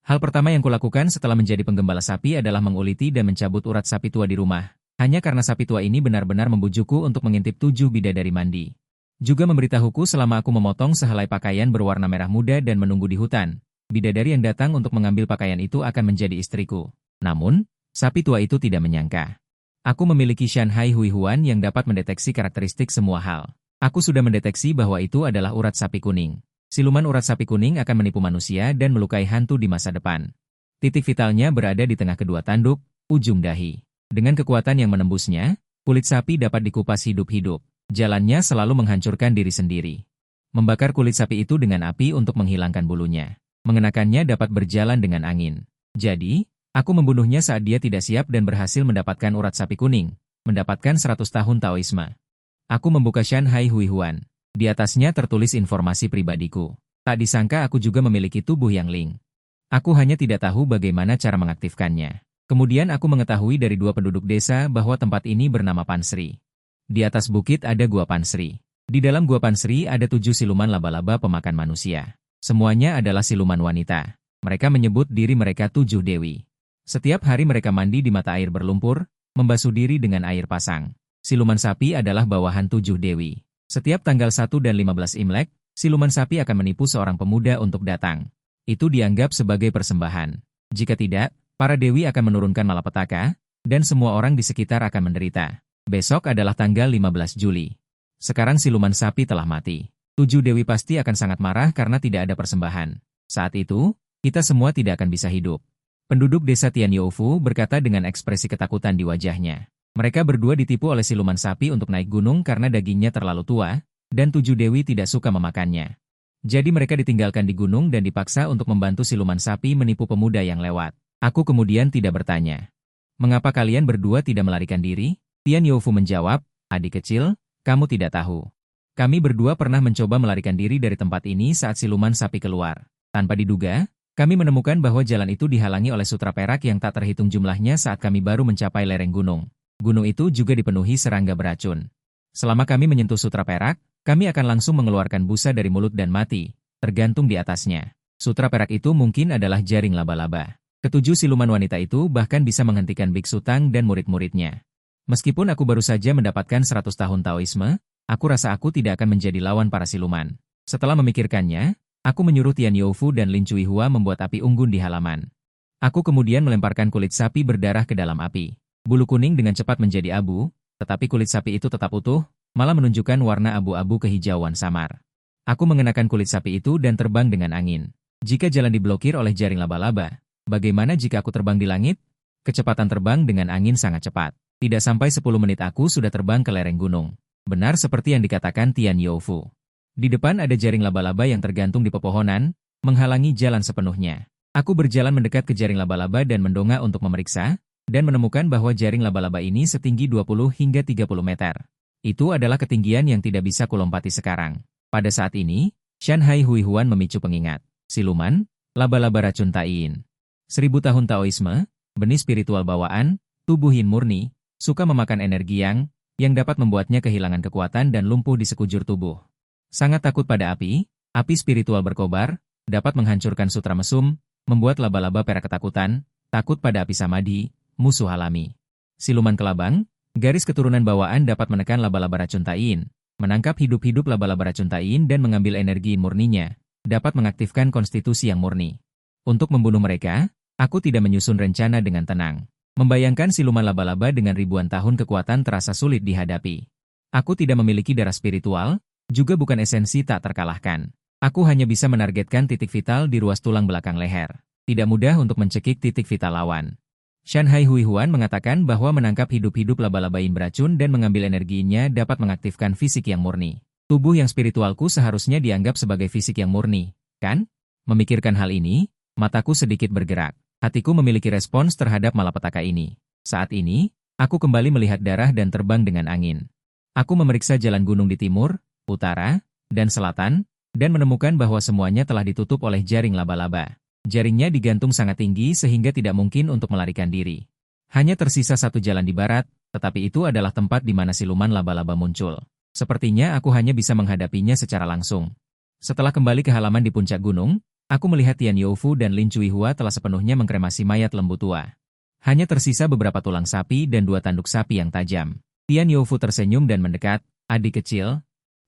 Hal pertama yang kulakukan setelah menjadi penggembala sapi adalah menguliti dan mencabut urat sapi tua di rumah. Hanya karena sapi tua ini benar-benar membujukku untuk mengintip 7 bidadari mandi. Juga memberitahuku selama aku memotong sehelai pakaian berwarna merah muda dan menunggu di hutan, bidadari yang datang untuk mengambil pakaian itu akan menjadi istriku. Namun, sapi tua itu tidak menyangka. Aku memiliki Shanghai Hui Huan yang dapat mendeteksi karakteristik semua hal. Aku sudah mendeteksi bahwa itu adalah urat sapi kuning. Siluman urat sapi kuning akan menipu manusia dan melukai hantu di masa depan. Titik vitalnya berada di tengah kedua tanduk, ujung dahi. Dengan kekuatan yang menembusnya, kulit sapi dapat dikupas hidup-hidup. Jalannya selalu menghancurkan diri sendiri. Membakar kulit sapi itu dengan api untuk menghilangkan bulunya. Mengenakannya dapat berjalan dengan angin. Jadi, aku membunuhnya saat dia tidak siap dan berhasil mendapatkan urat sapi kuning, mendapatkan 100 tahun Taoisme. Aku membuka Shanghai Hui Huan. Di atasnya tertulis informasi pribadiku. Tak disangka aku juga memiliki tubuh yang ling. Aku hanya tidak tahu bagaimana cara mengaktifkannya. Kemudian aku mengetahui dari 2 penduduk desa bahwa tempat ini bernama Pansri. Di atas bukit ada Gua Pansri. Di dalam Gua Pansri ada 7 siluman laba-laba pemakan manusia. Semuanya adalah siluman wanita. Mereka menyebut diri mereka 7 dewi. Setiap hari mereka mandi di mata air berlumpur, membasuh diri dengan air pasang. Siluman sapi adalah bawahan 7 dewi. Setiap tanggal 1 dan 15 Imlek, siluman sapi akan menipu seorang pemuda untuk datang. Itu dianggap sebagai persembahan. Jika tidak, para dewi akan menurunkan malapetaka, dan semua orang di sekitar akan menderita. Besok adalah tanggal 15 Juli. Sekarang siluman sapi telah mati. 7 dewi pasti akan sangat marah karena tidak ada persembahan. Saat itu, kita semua tidak akan bisa hidup. Penduduk desa Tianyoufu berkata dengan ekspresi ketakutan di wajahnya. Mereka berdua ditipu oleh siluman sapi untuk naik gunung karena dagingnya terlalu tua, dan 7 dewi tidak suka memakannya. Jadi mereka ditinggalkan di gunung dan dipaksa untuk membantu siluman sapi menipu pemuda yang lewat. Aku kemudian tidak bertanya. Mengapa kalian berdua tidak melarikan diri? Tianyoufu menjawab, adik kecil, kamu tidak tahu. Kami berdua pernah mencoba melarikan diri dari tempat ini saat siluman sapi keluar. Tanpa diduga, kami menemukan bahwa jalan itu dihalangi oleh sutra perak yang tak terhitung jumlahnya saat kami baru mencapai lereng gunung. Gunung itu juga dipenuhi serangga beracun. Selama kami menyentuh sutra perak, kami akan langsung mengeluarkan busa dari mulut dan mati, tergantung di atasnya. Sutra perak itu mungkin adalah jaring laba-laba. Ketujuh siluman wanita itu bahkan bisa menghentikan Biksu Tang dan murid-muridnya. Meskipun aku baru saja mendapatkan 100 tahun Taoisme, aku rasa aku tidak akan menjadi lawan para siluman. Setelah memikirkannya, aku menyuruh Tianyoufu dan Lin Cuihua membuat api unggun di halaman. Aku kemudian melemparkan kulit sapi berdarah ke dalam api. Bulu kuning dengan cepat menjadi abu, tetapi kulit sapi itu tetap utuh, malah menunjukkan warna abu-abu kehijauan samar. Aku mengenakan kulit sapi itu dan terbang dengan angin. Jika jalan diblokir oleh jaring laba-laba, bagaimana jika aku terbang di langit? Kecepatan terbang dengan angin sangat cepat. Tidak sampai 10 menit aku sudah terbang ke lereng gunung. Benar seperti yang dikatakan Tianyoufu. Di depan ada jaring laba-laba yang tergantung di pepohonan, menghalangi jalan sepenuhnya. Aku berjalan mendekat ke jaring laba-laba dan mendongak untuk memeriksa, dan menemukan bahwa jaring laba-laba ini setinggi 20 hingga 30 meter. Itu adalah ketinggian yang tidak bisa kulompati sekarang. Pada saat ini, Shanghai Hui Huan memicu pengingat. Siluman, laba-laba racun Taiyin. 1000 tahun Taoisme, benih spiritual bawaan, tubuh yin murni, suka memakan energi yang dapat membuatnya kehilangan kekuatan dan lumpuh di sekujur tubuh. Sangat takut pada api spiritual berkobar, dapat menghancurkan sutra mesum, membuat laba-laba perak ketakutan, takut pada api samadhi, musuh alami. Siluman kelabang, garis keturunan bawaan dapat menekan laba-laba racun Taiyin, menangkap hidup-hidup laba-laba racun Taiyin dan mengambil energi murninya, dapat mengaktifkan konstitusi yang murni. Untuk membunuh mereka, aku tidak menyusun rencana dengan tenang. Membayangkan siluman laba-laba dengan ribuan tahun kekuatan terasa sulit dihadapi. Aku tidak memiliki darah spiritual, juga bukan esensi tak terkalahkan. Aku hanya bisa menargetkan titik vital di ruas tulang belakang leher. Tidak mudah untuk mencekik titik vital lawan. Shanghai Hui Huan mengatakan bahwa menangkap hidup-hidup laba-laba yin beracun dan mengambil energinya dapat mengaktifkan fisik yang murni. Tubuh yang spiritualku seharusnya dianggap sebagai fisik yang murni, kan? Memikirkan hal ini, mataku sedikit bergerak. Hatiku memiliki respons terhadap malapetaka ini. Saat ini, aku kembali melihat darah dan terbang dengan angin. Aku memeriksa jalan gunung di timur, utara, dan selatan, dan menemukan bahwa semuanya telah ditutup oleh jaring laba-laba. Jaringnya digantung sangat tinggi sehingga tidak mungkin untuk melarikan diri. Hanya tersisa satu jalan di barat, tetapi itu adalah tempat di mana siluman laba-laba muncul. Sepertinya aku hanya bisa menghadapinya secara langsung. Setelah kembali ke halaman di puncak gunung, Aku melihat Tian Youfu dan Lin Cuihua telah sepenuhnya mengkremasi mayat lembu tua. Hanya tersisa beberapa tulang sapi dan 2 tanduk sapi yang tajam. Tian Youfu tersenyum dan mendekat, "Adik kecil,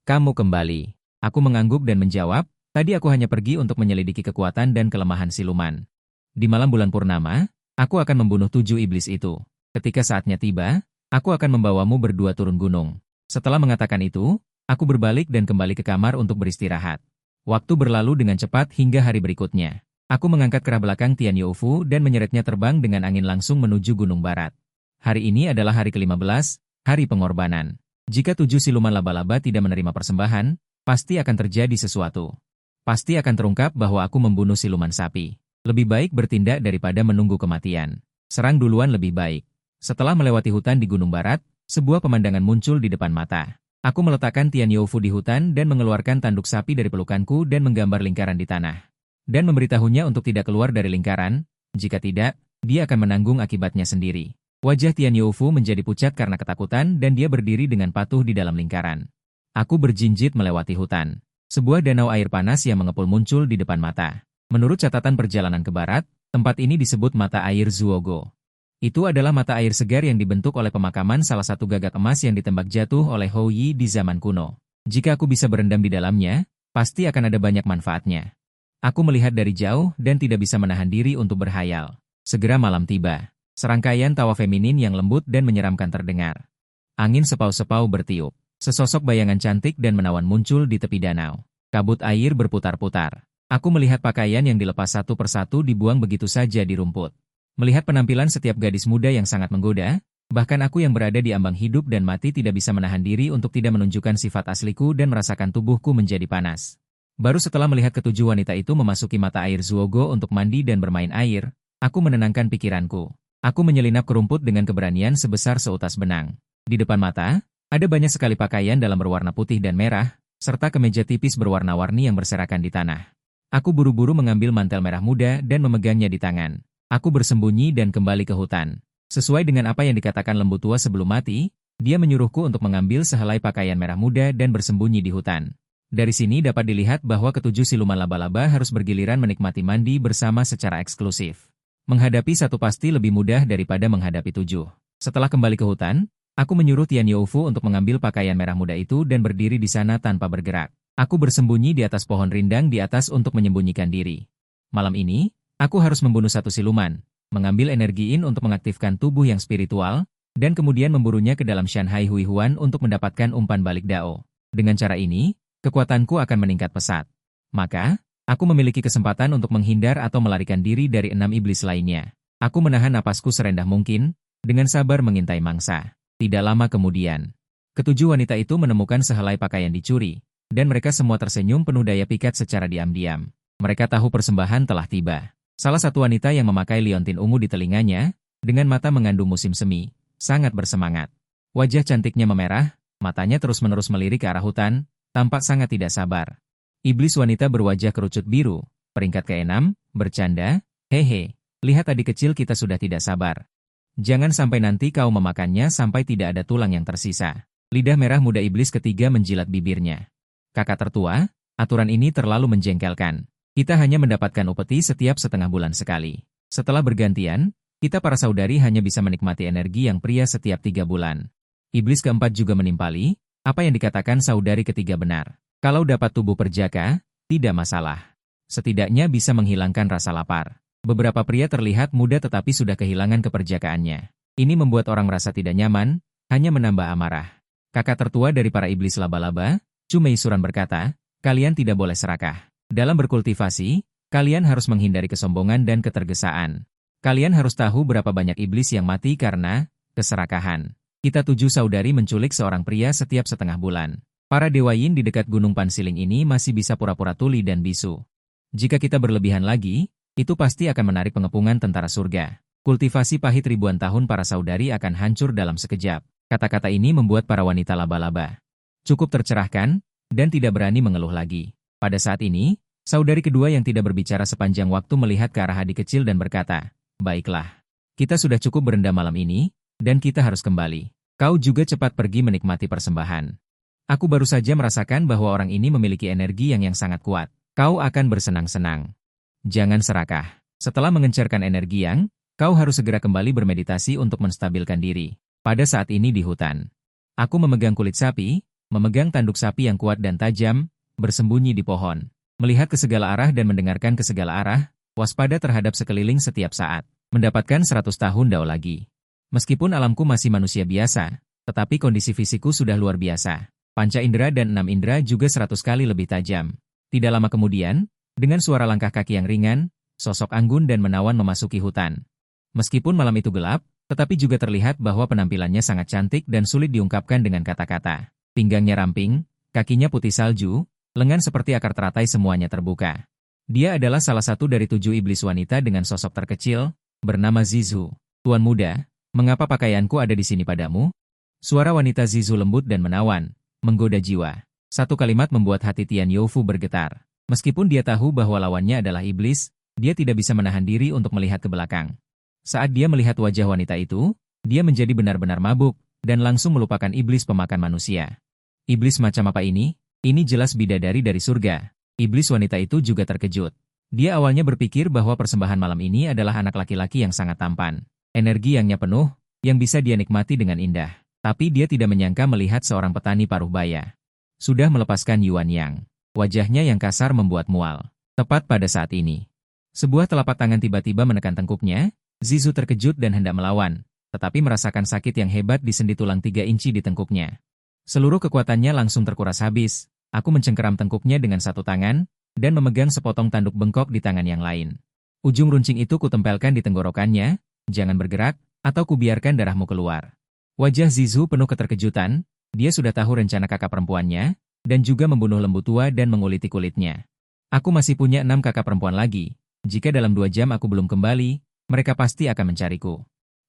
kamu kembali." Aku mengangguk dan menjawab, "Tadi aku hanya pergi untuk menyelidiki kekuatan dan kelemahan siluman. Di malam bulan purnama, aku akan membunuh 7 iblis itu. Ketika saatnya tiba, aku akan membawamu berdua turun gunung." Setelah mengatakan itu, aku berbalik dan kembali ke kamar untuk beristirahat. Waktu berlalu dengan cepat hingga hari berikutnya. Aku mengangkat kerah belakang Tian Youfu dan menyeretnya terbang dengan angin langsung menuju Gunung Barat. Hari ini adalah hari ke-15, hari pengorbanan. Jika 7 siluman laba-laba tidak menerima persembahan, pasti akan terjadi sesuatu. Pasti akan terungkap bahwa aku membunuh siluman sapi. Lebih baik bertindak daripada menunggu kematian. Serang duluan lebih baik. Setelah melewati hutan di Gunung Barat, sebuah pemandangan muncul di depan mata. Aku meletakkan Tian Youfu di hutan dan mengeluarkan tanduk sapi dari pelukanku dan menggambar lingkaran di tanah. Dan memberitahunya untuk tidak keluar dari lingkaran, jika tidak, dia akan menanggung akibatnya sendiri. Wajah Tian Youfu menjadi pucat karena ketakutan dan dia berdiri dengan patuh di dalam lingkaran. Aku berjinjit melewati hutan. Sebuah danau air panas yang mengepul muncul di depan mata. Menurut catatan perjalanan ke barat, tempat ini disebut mata air Zuogo. Itu adalah mata air segar yang dibentuk oleh pemakaman salah satu gagak emas yang ditembak jatuh oleh Hou Yi di zaman kuno. Jika aku bisa berendam di dalamnya, pasti akan ada banyak manfaatnya. Aku melihat dari jauh dan tidak bisa menahan diri untuk berhayal. Segera malam tiba. Serangkaian tawa feminin yang lembut dan menyeramkan terdengar. Angin sepau-sepau bertiup. Sesosok bayangan cantik dan menawan muncul di tepi danau. Kabut air berputar-putar. Aku melihat pakaian yang dilepas satu persatu dibuang begitu saja di rumput. Melihat penampilan setiap gadis muda yang sangat menggoda, bahkan aku yang berada di ambang hidup dan mati tidak bisa menahan diri untuk tidak menunjukkan sifat asliku dan merasakan tubuhku menjadi panas. Baru setelah melihat ketujuh wanita itu memasuki mata air Zuogo untuk mandi dan bermain air, aku menenangkan pikiranku. Aku menyelinap ke rumput dengan keberanian sebesar seutas benang. Di depan mata, ada banyak sekali pakaian dalam berwarna putih dan merah, serta kemeja tipis berwarna-warni yang berserakan di tanah. Aku buru-buru mengambil mantel merah muda dan memegangnya di tangan. Aku bersembunyi dan kembali ke hutan. Sesuai dengan apa yang dikatakan lembu tua sebelum mati, dia menyuruhku untuk mengambil sehelai pakaian merah muda dan bersembunyi di hutan. Dari sini dapat dilihat bahwa ketujuh siluman laba-laba harus bergiliran menikmati mandi bersama secara eksklusif. Menghadapi satu pasti lebih mudah daripada menghadapi 7. Setelah kembali ke hutan, aku menyuruh Tian Youfu untuk mengambil pakaian merah muda itu dan berdiri di sana tanpa bergerak. Aku bersembunyi di atas pohon rindang di atas untuk menyembunyikan diri. Malam ini, aku harus membunuh satu siluman, mengambil energi In untuk mengaktifkan tubuh yang spiritual, dan kemudian memburunya ke dalam Shanghai Hui Huan untuk mendapatkan umpan balik Dao. Dengan cara ini, kekuatanku akan meningkat pesat. Maka, aku memiliki kesempatan untuk menghindar atau melarikan diri dari 6 iblis lainnya. Aku menahan napasku serendah mungkin, dengan sabar mengintai mangsa. Tidak lama kemudian, ketujuh wanita itu menemukan sehelai pakaian dicuri, dan mereka semua tersenyum penuh daya pikat secara diam-diam. Mereka tahu persembahan telah tiba. Salah satu wanita yang memakai liontin ungu di telinganya, dengan mata mengandung musim semi, sangat bersemangat. Wajah cantiknya memerah, matanya terus-menerus melirik ke arah hutan, tampak sangat tidak sabar. Iblis wanita berwajah kerucut biru, peringkat ke-6, bercanda, "Hehe, lihat adik kecil kita sudah tidak sabar. Jangan sampai nanti kau memakannya sampai tidak ada tulang yang tersisa." Lidah merah muda iblis ketiga menjilat bibirnya. "Kakak tertua, aturan ini terlalu menjengkelkan. Kita hanya mendapatkan upeti setiap setengah bulan sekali. Setelah bergantian, kita para saudari hanya bisa menikmati energi yang pria setiap 3 bulan." Iblis keempat juga menimpali, apa yang dikatakan saudari ketiga benar. Kalau dapat tubuh perjaka, tidak masalah. Setidaknya bisa menghilangkan rasa lapar. Beberapa pria terlihat muda tetapi sudah kehilangan keperjakaannya. Ini membuat orang merasa tidak nyaman, hanya menambah amarah. Kakak tertua dari para iblis laba-laba, Chu Meisuran berkata, "Kalian tidak boleh serakah. Dalam berkultivasi, kalian harus menghindari kesombongan dan ketergesaan. Kalian harus tahu berapa banyak iblis yang mati karena keserakahan. Kita 7 saudari menculik seorang pria setiap setengah bulan. Para dewa yin di dekat Gunung Pansiling ini masih bisa pura-pura tuli dan bisu. Jika kita berlebihan lagi, itu pasti akan menarik pengepungan tentara surga. Kultivasi pahit ribuan tahun para saudari akan hancur dalam sekejap." Kata-kata ini membuat para wanita laba-laba cukup tercerahkan, dan tidak berani mengeluh lagi. Pada saat ini, saudari kedua yang tidak berbicara sepanjang waktu melihat ke arah adik kecil dan berkata, "Baiklah, kita sudah cukup berendam malam ini, dan kita harus kembali. Kau juga cepat pergi menikmati persembahan. Aku baru saja merasakan bahwa orang ini memiliki energi yang sangat kuat. Kau akan bersenang-senang." Jangan serakah. Setelah mengencarkan energi yang, kau harus segera kembali bermeditasi untuk menstabilkan diri. Pada saat ini di hutan, aku memegang kulit sapi, memegang tanduk sapi yang kuat dan tajam, bersembunyi di pohon. Melihat ke segala arah dan mendengarkan ke segala arah, waspada terhadap sekeliling setiap saat. Mendapatkan 100 tahun dao lagi. Meskipun alamku masih manusia biasa, tetapi kondisi fisikku sudah luar biasa. Panca indera dan 6 indera juga 100 kali lebih tajam. Tidak lama kemudian, dengan suara langkah kaki yang ringan, sosok anggun dan menawan memasuki hutan. Meskipun malam itu gelap, tetapi juga terlihat bahwa penampilannya sangat cantik dan sulit diungkapkan dengan kata-kata. Pinggangnya ramping, kakinya putih salju, lengan seperti akar teratai semuanya terbuka. Dia adalah salah satu dari 7 iblis wanita dengan sosok terkecil, bernama Zizu. Tuan muda, mengapa pakaianku ada di sini padamu? Suara wanita Zizu lembut dan menawan, menggoda jiwa. Satu kalimat membuat hati Tian Youfu bergetar. Meskipun dia tahu bahwa lawannya adalah iblis, dia tidak bisa menahan diri untuk melihat ke belakang. Saat dia melihat wajah wanita itu, dia menjadi benar-benar mabuk, dan langsung melupakan iblis pemakan manusia. Iblis macam apa ini? Ini jelas bidadari dari surga. Iblis wanita itu juga terkejut. Dia awalnya berpikir bahwa persembahan malam ini adalah anak laki-laki yang sangat tampan. Energi yangnya penuh, yang bisa dia nikmati dengan indah. Tapi dia tidak menyangka melihat seorang petani paruh baya. Sudah melepaskan Yuan Yang. Wajahnya yang kasar membuat mual. Tepat pada saat ini, sebuah telapak tangan tiba-tiba menekan tengkuknya. Zizu terkejut dan hendak melawan, tetapi merasakan sakit yang hebat di sendi tulang 3 inci di tengkuknya. Seluruh kekuatannya langsung terkuras habis. Aku mencengkeram tengkuknya dengan satu tangan, dan memegang sepotong tanduk bengkok di tangan yang lain. Ujung runcing itu kutempelkan di tenggorokannya, jangan bergerak, atau kubiarkan darahmu keluar. Wajah Zizu penuh keterkejutan, dia sudah tahu rencana kakak perempuannya, dan juga membunuh lembu tua dan menguliti kulitnya. Aku masih punya 6 kakak perempuan lagi, jika dalam 2 jam aku belum kembali, mereka pasti akan mencariku.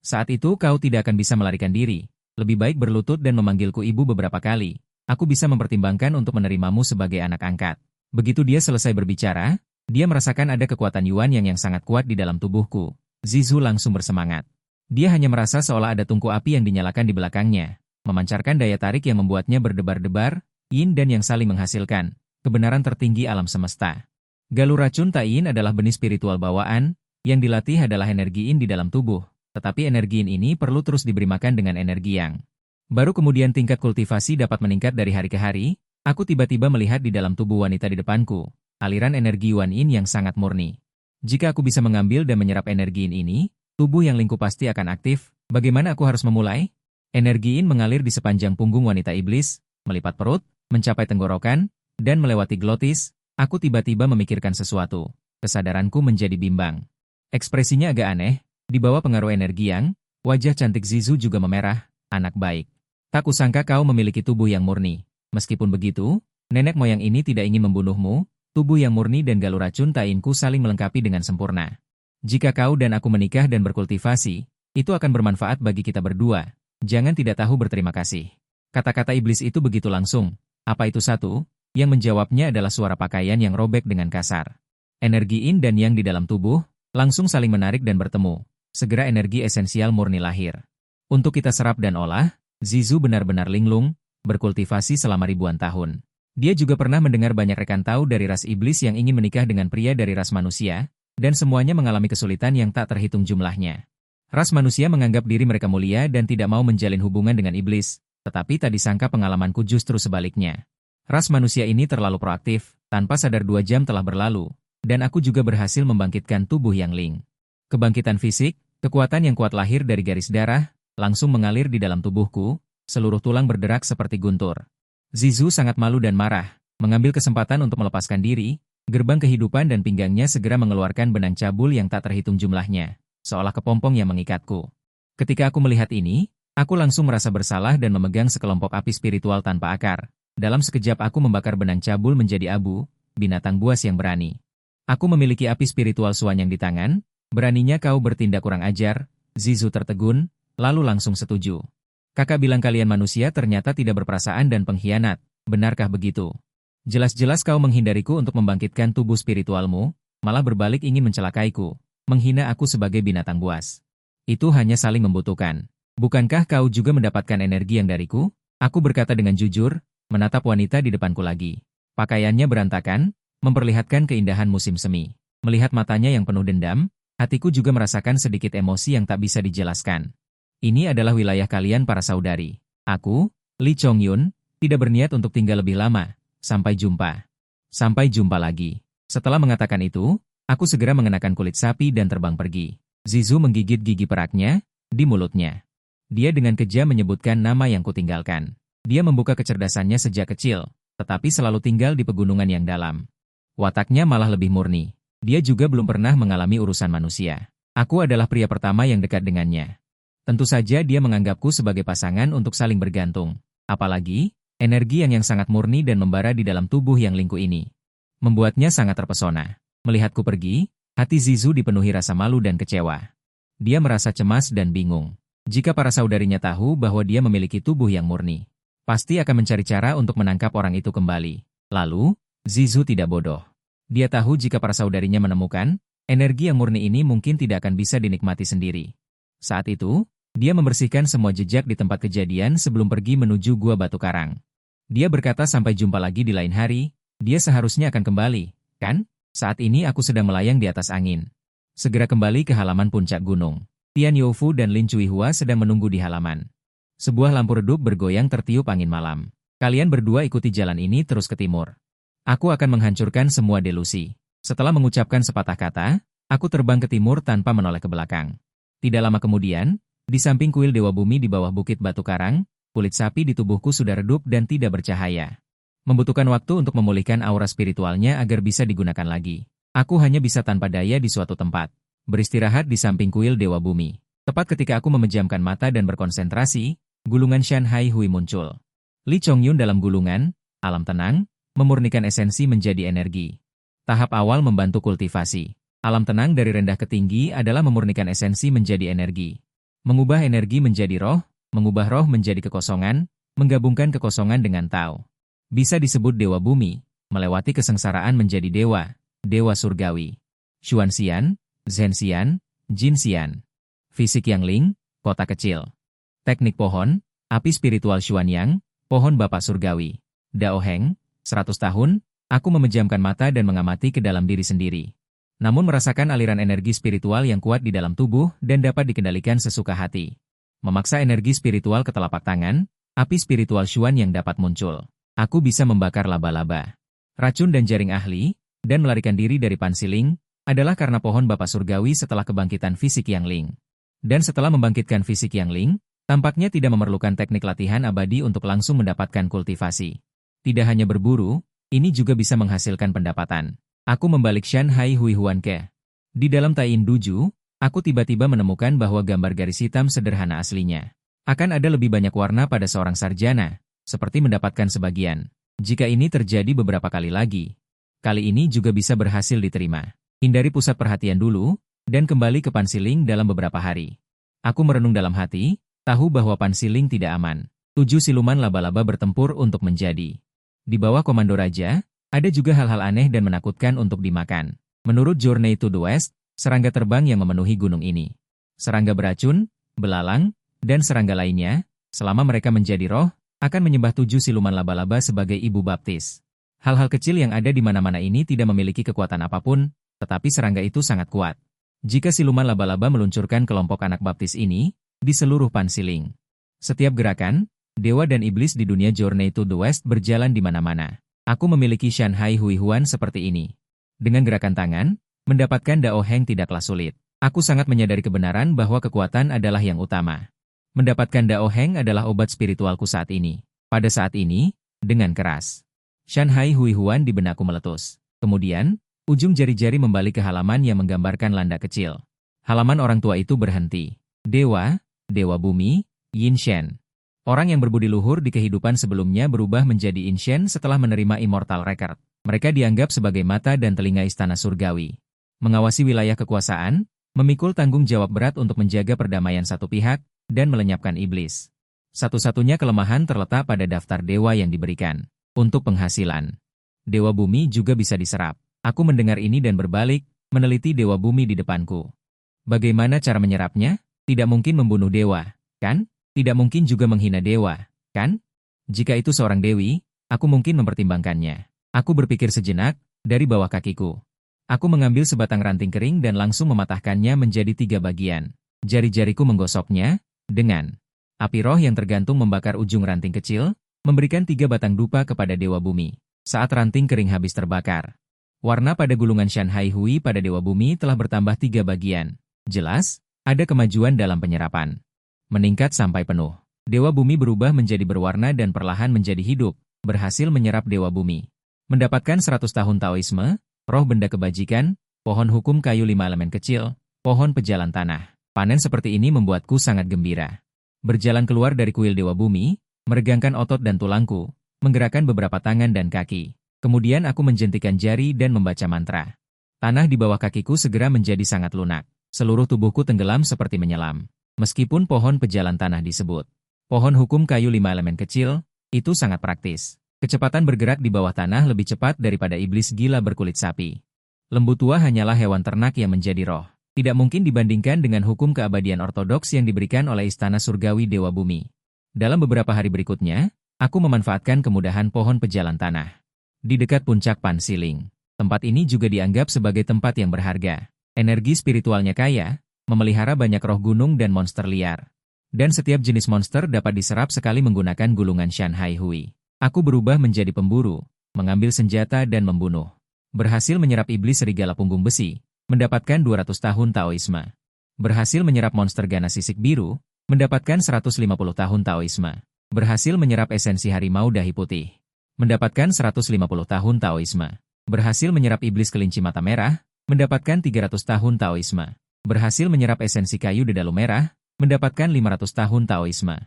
Saat itu kau tidak akan bisa melarikan diri, lebih baik berlutut dan memanggilku ibu beberapa kali, aku bisa mempertimbangkan untuk menerimamu sebagai anak angkat. Begitu dia selesai berbicara, dia merasakan ada kekuatan Yuan yang sangat kuat di dalam tubuhku. Zizu langsung bersemangat. Dia hanya merasa seolah ada tungku api yang dinyalakan di belakangnya, memancarkan daya tarik yang membuatnya berdebar-debar, yin dan yang saling menghasilkan, kebenaran tertinggi alam semesta. Galur racun Tain adalah benih spiritual bawaan, yang dilatih adalah energi yin di dalam tubuh, tetapi energi yin ini perlu terus diberi makan dengan energi yang. Baru kemudian tingkat kultivasi dapat meningkat dari hari ke hari. Aku tiba-tiba melihat di dalam tubuh wanita di depanku, aliran energi Yuan Yin yang sangat murni. Jika aku bisa mengambil dan menyerap energi Yin ini, tubuh yang lingkup pasti akan aktif. Bagaimana aku harus memulai? Energi Yin mengalir di sepanjang punggung wanita iblis, melipat perut, mencapai tenggorokan, dan melewati glotis. Aku tiba-tiba memikirkan sesuatu. Kesadaranku menjadi bimbang. Ekspresinya agak aneh, di bawah pengaruh energi yang, wajah cantik Zizu juga memerah, anak baik. Tak kusangka kau memiliki tubuh yang murni. Meskipun begitu, nenek moyang ini tidak ingin membunuhmu, tubuh yang murni dan galur racun Tainku saling melengkapi dengan sempurna. Jika kau dan aku menikah dan berkultivasi, itu akan bermanfaat bagi kita berdua. Jangan tidak tahu berterima kasih. Kata-kata iblis itu begitu langsung. Apa itu satu? Yang menjawabnya adalah suara pakaian yang robek dengan kasar. Energi yin dan yang di dalam tubuh, langsung saling menarik dan bertemu. Segera energi esensial murni lahir. Untuk kita serap dan olah, Zizu benar-benar linglung, berkultivasi selama ribuan tahun. Dia juga pernah mendengar banyak rekan tahu dari ras iblis yang ingin menikah dengan pria dari ras manusia, dan semuanya mengalami kesulitan yang tak terhitung jumlahnya. Ras manusia menganggap diri mereka mulia dan tidak mau menjalin hubungan dengan iblis, tetapi tak disangka pengalamanku justru sebaliknya. Ras manusia ini terlalu proaktif, tanpa sadar 2 jam telah berlalu, dan aku juga berhasil membangkitkan tubuh yang ling. Kebangkitan fisik, kekuatan yang kuat lahir dari garis darah, langsung mengalir di dalam tubuhku, seluruh tulang berderak seperti guntur. Zizu sangat malu dan marah, mengambil kesempatan untuk melepaskan diri, gerbang kehidupan dan pinggangnya segera mengeluarkan benang cabul yang tak terhitung jumlahnya, seolah kepompong yang mengikatku. Ketika aku melihat ini, aku langsung merasa bersalah dan memegang sekelompok api spiritual tanpa akar. Dalam sekejap aku membakar benang cabul menjadi abu, binatang buas yang berani. Aku memiliki api spiritual suanyang di tangan, beraninya kau bertindak kurang ajar, Zizu tertegun, lalu langsung setuju. Kakak bilang kalian manusia ternyata tidak berperasaan dan pengkhianat, benarkah begitu? Jelas-jelas kau menghindariku untuk membangkitkan tubuh spiritualmu, malah berbalik ingin mencelakaiku, menghina aku sebagai binatang buas. Itu hanya saling membutuhkan. Bukankah kau juga mendapatkan energi yang dariku? Aku berkata dengan jujur, menatap wanita di depanku lagi. Pakaiannya berantakan, memperlihatkan keindahan musim semi. Melihat matanya yang penuh dendam, hatiku juga merasakan sedikit emosi yang tak bisa dijelaskan. Ini adalah wilayah kalian para saudari. Aku, Lee Chongyun, tidak berniat untuk tinggal lebih lama. Sampai jumpa. Sampai jumpa lagi. Setelah mengatakan itu, aku segera mengenakan kulit sapi dan terbang pergi. Zizu menggigit gigi peraknya di mulutnya. Dia dengan kejam menyebutkan nama yang kutinggalkan. Dia membuka kecerdasannya sejak kecil, tetapi selalu tinggal di pegunungan yang dalam. Wataknya malah lebih murni. Dia juga belum pernah mengalami urusan manusia. Aku adalah pria pertama yang dekat dengannya. Tentu saja dia menganggapku sebagai pasangan untuk saling bergantung. Apalagi, energi yang sangat murni dan membara di dalam tubuh yang lingku ini membuatnya sangat terpesona. Melihatku pergi, hati Zizu dipenuhi rasa malu dan kecewa. Dia merasa cemas dan bingung. Jika para saudarinya tahu bahwa dia memiliki tubuh yang murni, pasti akan mencari cara untuk menangkap orang itu kembali. Lalu, Zizu tidak bodoh. Dia tahu jika para saudarinya menemukan, energi yang murni ini mungkin tidak akan bisa dinikmati sendiri. Saat itu, dia membersihkan semua jejak di tempat kejadian sebelum pergi menuju Gua Batu Karang. Dia berkata sampai jumpa lagi di lain hari. Dia seharusnya akan kembali, kan? Saat ini aku sedang melayang di atas angin. Segera kembali ke halaman puncak gunung. Tian Youfu dan Lin Cuihua sedang menunggu di halaman. Sebuah lampu redup bergoyang tertiup angin malam. Kalian berdua ikuti jalan ini terus ke timur. Aku akan menghancurkan semua delusi. Setelah mengucapkan sepatah kata, aku terbang ke timur tanpa menoleh ke belakang. Tidak lama kemudian, di samping kuil Dewa Bumi di bawah Bukit Batu Karang, kulit sapi di tubuhku sudah redup dan tidak bercahaya. Membutuhkan waktu untuk memulihkan aura spiritualnya agar bisa digunakan lagi. Aku hanya bisa tanpa daya di suatu tempat. Beristirahat di samping kuil Dewa Bumi. Tepat ketika aku memejamkan mata dan berkonsentrasi, gulungan Shanhai Hui muncul. Lee Chongyun dalam gulungan, alam tenang, memurnikan esensi menjadi energi. Tahap awal membantu kultivasi. Alam tenang dari rendah ke tinggi adalah memurnikan esensi menjadi energi. Mengubah energi menjadi roh, mengubah roh menjadi kekosongan, menggabungkan kekosongan dengan Tao. Bisa disebut Dewa Bumi, melewati kesengsaraan menjadi dewa, dewa surgawi. Xuanxian, Zhenxian, Jinxian. Fisik yang Ling, kota kecil. Teknik pohon, api spiritual Xuanyang, pohon bapak surgawi. Dao Heng, 100 tahun, aku memejamkan mata dan mengamati ke dalam diri sendiri. Namun merasakan aliran energi spiritual yang kuat di dalam tubuh dan dapat dikendalikan sesuka hati. Memaksa energi spiritual ke telapak tangan, api spiritual Xuan yang dapat muncul. Aku bisa membakar laba-laba. Racun dan jaring ahli, dan melarikan diri dari Pansiling, adalah karena pohon Bapak Surgawi setelah kebangkitan fisik Yang Ling. Dan setelah membangkitkan fisik Yang Ling, tampaknya tidak memerlukan teknik latihan abadi untuk langsung mendapatkan kultivasi. Tidak hanya berburu, ini juga bisa menghasilkan pendapatan. Aku membalik Shanhai Hui Huan Ke. Di dalam Taiyin Duju, aku tiba-tiba menemukan bahwa gambar garis hitam sederhana aslinya. Akan ada lebih banyak warna pada seorang sarjana. Seperti mendapatkan sebagian. Jika ini terjadi beberapa kali lagi, kali ini juga bisa berhasil diterima. Hindari pusat perhatian dulu, dan kembali ke Pansiling dalam beberapa hari. Aku merenung dalam hati, tahu bahwa Pansiling tidak aman. 7 siluman laba-laba bertempur untuk menjadi. Di bawah komando raja, ada juga hal-hal aneh dan menakutkan untuk dimakan. Menurut Journey to the West, serangga terbang yang memenuhi gunung ini. Serangga beracun, belalang, dan serangga lainnya, selama mereka menjadi roh, akan menyembah 7 siluman laba-laba sebagai ibu baptis. Hal-hal kecil yang ada di mana-mana ini tidak memiliki kekuatan apapun, tetapi serangga itu sangat kuat. Jika siluman laba-laba meluncurkan kelompok anak baptis ini, di seluruh Pansiling. Setiap gerakan, dewa dan iblis di dunia Journey to the West berjalan di mana-mana. Aku memiliki Shanhai Hui Huan seperti ini. Dengan gerakan tangan, mendapatkan Dao Heng tidaklah sulit. Aku sangat menyadari kebenaran bahwa kekuatan adalah yang utama. Mendapatkan Dao Heng adalah obat spiritualku saat ini. Pada saat ini, dengan keras. Shanhai Hui Huan di benakku meletus. Kemudian, ujung jari-jari membalik ke halaman yang menggambarkan landak kecil. Halaman orang tua itu berhenti. Dewa, Dewa Bumi, Yin Shen. Orang yang berbudi luhur di kehidupan sebelumnya berubah menjadi Yin Shen setelah menerima Immortal Record. Mereka dianggap sebagai mata dan telinga istana surgawi. Mengawasi wilayah kekuasaan, memikul tanggung jawab berat untuk menjaga perdamaian satu pihak, dan melenyapkan iblis. Satu-satunya kelemahan terletak pada daftar dewa yang diberikan. Untuk penghasilan, Dewa Bumi juga bisa diserap. Aku mendengar ini dan berbalik, meneliti Dewa Bumi di depanku. Bagaimana cara menyerapnya? Tidak mungkin membunuh dewa, kan? Tidak mungkin juga menghina dewa, kan? Jika itu seorang dewi, aku mungkin mempertimbangkannya. Aku berpikir sejenak, dari bawah kakiku. Aku mengambil sebatang ranting kering dan langsung mematahkannya menjadi 3 bagian. Jari-jariku menggosoknya, dengan api roh yang tergantung membakar ujung ranting kecil, memberikan 3 batang dupa kepada Dewa Bumi. Saat ranting kering habis terbakar, warna pada gulungan Shanhai Hui pada Dewa Bumi telah bertambah 3 bagian. Jelas, ada kemajuan dalam penyerapan. Meningkat sampai penuh. Dewa Bumi berubah menjadi berwarna dan perlahan menjadi hidup, berhasil menyerap Dewa Bumi. Mendapatkan 100 tahun Taoisme, roh benda kebajikan, pohon hukum kayu 5 elemen kecil, pohon pejalan tanah. Panen seperti ini membuatku sangat gembira. Berjalan keluar dari kuil Dewa Bumi, meregangkan otot dan tulangku, menggerakkan beberapa tangan dan kaki. Kemudian aku menjentikan jari dan membaca mantra. Tanah di bawah kakiku segera menjadi sangat lunak. Seluruh tubuhku tenggelam seperti menyelam. Meskipun pohon pejalan tanah disebut pohon hukum kayu 5 elemen kecil, itu sangat praktis. Kecepatan bergerak di bawah tanah lebih cepat daripada iblis gila berkulit sapi. Lembu tua hanyalah hewan ternak yang menjadi roh. Tidak mungkin dibandingkan dengan hukum keabadian ortodoks yang diberikan oleh istana surgawi Dewa Bumi. Dalam beberapa hari berikutnya, aku memanfaatkan kemudahan pohon pejalan tanah. Di dekat puncak Pansiling, tempat ini juga dianggap sebagai tempat yang berharga. Energi spiritualnya kaya, memelihara banyak roh gunung dan monster liar. Dan setiap jenis monster dapat diserap sekali menggunakan gulungan Shanhai Hui. Aku berubah menjadi pemburu, mengambil senjata dan membunuh. Berhasil menyerap iblis serigala punggung besi, mendapatkan 200 tahun Taoisme. Berhasil menyerap monster ganas sisik biru, mendapatkan 150 tahun Taoisme. Berhasil menyerap esensi harimau dahi putih, mendapatkan 150 tahun Taoisme. Berhasil menyerap iblis kelinci mata merah, mendapatkan 300 tahun Taoisme. Berhasil menyerap esensi kayu dedalu merah, mendapatkan 500 tahun Taoisme.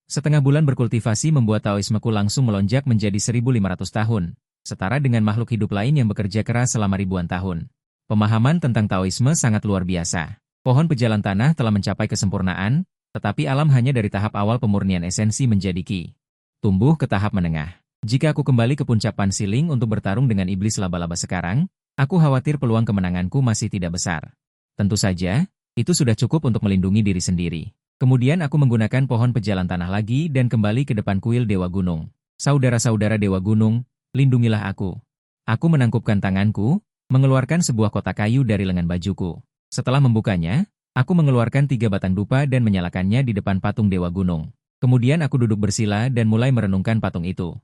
Setengah bulan berkultivasi membuat Taoismeku langsung melonjak menjadi 1.500 tahun, setara dengan makhluk hidup lain yang bekerja keras selama ribuan tahun. Pemahaman tentang Taoisme sangat luar biasa. Pohon pejalan tanah telah mencapai kesempurnaan, tetapi alam hanya dari tahap awal pemurnian esensi menjadi ki. Tumbuh ke tahap menengah. Jika aku kembali ke puncak Pansiling untuk bertarung dengan iblis laba-laba sekarang, aku khawatir peluang kemenanganku masih tidak besar. Tentu saja, itu sudah cukup untuk melindungi diri sendiri. Kemudian aku menggunakan pohon pejalan tanah lagi dan kembali ke depan kuil Dewa Gunung. Saudara-saudara Dewa Gunung, lindungilah aku. Aku menangkupkan tanganku, mengeluarkan sebuah kotak kayu dari lengan bajuku. Setelah membukanya, aku mengeluarkan 3 batang dupa dan menyalakannya di depan patung Dewa Gunung. Kemudian aku duduk bersila dan mulai merenungkan patung itu.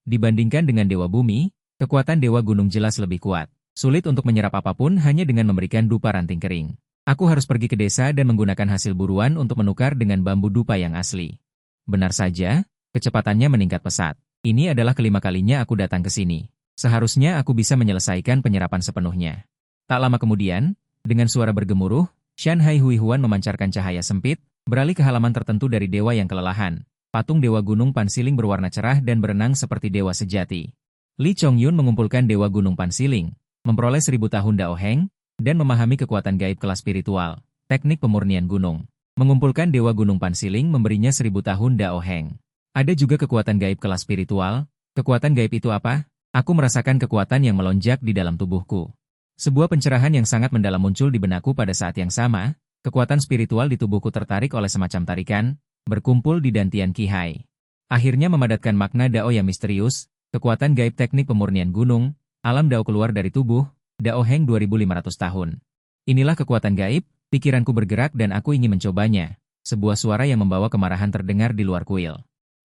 Dibandingkan dengan Dewa Bumi, kekuatan Dewa Gunung jelas lebih kuat. Sulit untuk menyerap apapun hanya dengan memberikan dupa ranting kering. Aku harus pergi ke desa dan menggunakan hasil buruan untuk menukar dengan bambu dupa yang asli. Benar saja, kecepatannya meningkat pesat. Ini adalah kelima kalinya aku datang ke sini. Seharusnya aku bisa menyelesaikan penyerapan sepenuhnya. Tak lama kemudian, dengan suara bergemuruh, Shanhai Hui Huan memancarkan cahaya sempit, beralih ke halaman tertentu dari dewa yang kelelahan. Patung Dewa Gunung Pansiling berwarna cerah dan berenang seperti dewa sejati. Li Chongyun mengumpulkan Dewa Gunung Pansiling, memperoleh 1000 tahun Dao Heng, dan memahami kekuatan gaib kelas spiritual, teknik pemurnian gunung. Mengumpulkan Dewa Gunung Pansiling memberinya 1000 tahun Dao Heng. Ada juga kekuatan gaib kelas spiritual. Kekuatan gaib itu apa? Aku merasakan kekuatan yang melonjak di dalam tubuhku. Sebuah pencerahan yang sangat mendalam muncul di benakku pada saat yang sama. Kekuatan spiritual di tubuhku tertarik oleh semacam tarikan, berkumpul di dantian Qihai. Akhirnya memadatkan makna Dao yang misterius, kekuatan gaib teknik pemurnian gunung, alam Dao keluar dari tubuh, Dao Heng 2500 tahun. Inilah kekuatan gaib, pikiranku bergerak dan aku ingin mencobanya. Sebuah suara yang membawa kemarahan terdengar di luar kuil.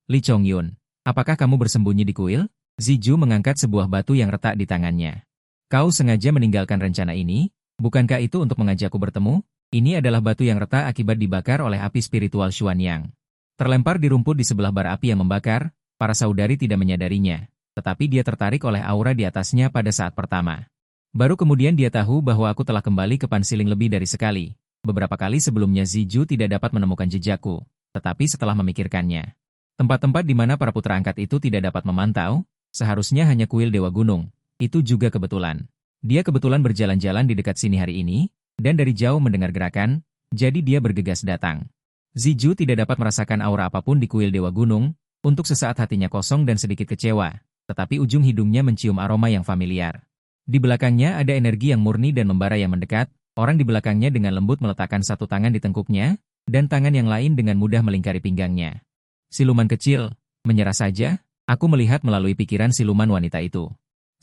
Li Chongyun, apakah kamu bersembunyi di kuil? Ziju mengangkat sebuah batu yang retak di tangannya. Kau sengaja meninggalkan rencana ini? Bukankah itu untuk mengajakku bertemu? Ini adalah batu yang retak akibat dibakar oleh api spiritual Xuanyang. Terlempar di rumput di sebelah bara api yang membakar, para saudari tidak menyadarinya. Tetapi dia tertarik oleh aura di atasnya pada saat pertama. Baru kemudian dia tahu bahwa aku telah kembali ke Pansiling lebih dari sekali. Beberapa kali sebelumnya Ziju tidak dapat menemukan jejakku, tetapi setelah memikirkannya, tempat-tempat di mana para putra angkat itu tidak dapat memantau, seharusnya hanya kuil Dewa Gunung. Itu juga kebetulan. Dia kebetulan berjalan-jalan di dekat sini hari ini, dan dari jauh mendengar gerakan, jadi dia bergegas datang. Ziju tidak dapat merasakan aura apapun di kuil Dewa Gunung, untuk sesaat hatinya kosong dan sedikit kecewa, tetapi ujung hidungnya mencium aroma yang familiar. Di belakangnya ada energi yang murni dan membara yang mendekat, orang di belakangnya dengan lembut meletakkan satu tangan di tengkuknya, dan tangan yang lain dengan mudah melingkari pinggangnya. Siluman kecil, menyerah saja, aku melihat melalui pikiran siluman wanita itu.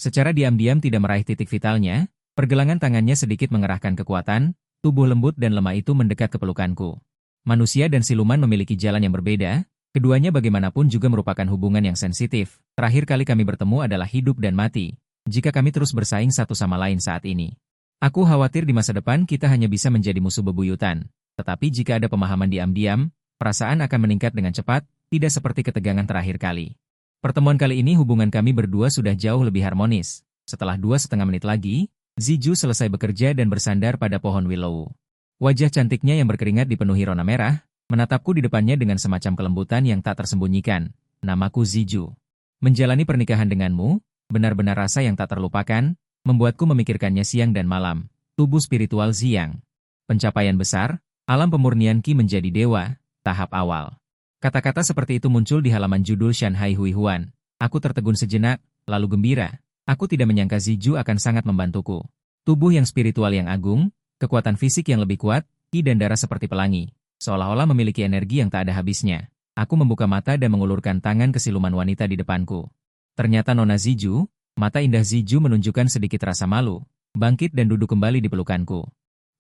Secara diam-diam tidak meraih titik vitalnya, Pergelangan tangannya sedikit mengerahkan kekuatan, tubuh lembut dan lemah itu mendekat ke pelukanku. Manusia dan siluman memiliki jalan yang berbeda, keduanya bagaimanapun juga merupakan hubungan yang sensitif. Terakhir kali kami bertemu adalah hidup dan mati, jika kami terus bersaing satu sama lain saat ini. Aku khawatir di masa depan kita hanya bisa menjadi musuh bebuyutan. Tetapi jika ada pemahaman diam-diam, perasaan akan meningkat dengan cepat, tidak seperti ketegangan terakhir kali. Pertemuan kali ini hubungan kami berdua sudah jauh lebih harmonis. Setelah 2,5 menit lagi, Ziju selesai bekerja dan bersandar pada pohon willow. Wajah cantiknya yang berkeringat dipenuhi rona merah, menatapku di depannya dengan semacam kelembutan yang tak tersembunyikan. Namaku Ziju. Menjalani pernikahan denganmu, benar-benar rasa yang tak terlupakan, membuatku memikirkannya siang dan malam. Tubuh spiritual Ziyang. Pencapaian besar, alam pemurnian Qi menjadi dewa, tahap awal. Kata-kata seperti itu muncul di halaman judul Shanghai Hui Huan. Aku tertegun sejenak, lalu gembira. Aku tidak menyangka Ziju akan sangat membantuku. Tubuh yang spiritual yang agung, kekuatan fisik yang lebih kuat, Qi dan darah seperti pelangi, seolah-olah memiliki energi yang tak ada habisnya. Aku membuka mata dan mengulurkan tangan ke siluman wanita di depanku. Ternyata Nona Ziju, mata indah Ziju menunjukkan sedikit rasa malu, bangkit dan duduk kembali di pelukanku.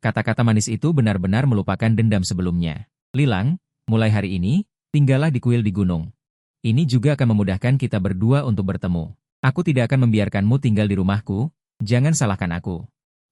Kata-kata manis itu benar-benar melupakan dendam sebelumnya. Lilang, mulai hari ini, tinggallah di kuil di gunung. Ini juga akan memudahkan kita berdua untuk bertemu. Aku tidak akan membiarkanmu tinggal di rumahku, jangan salahkan aku.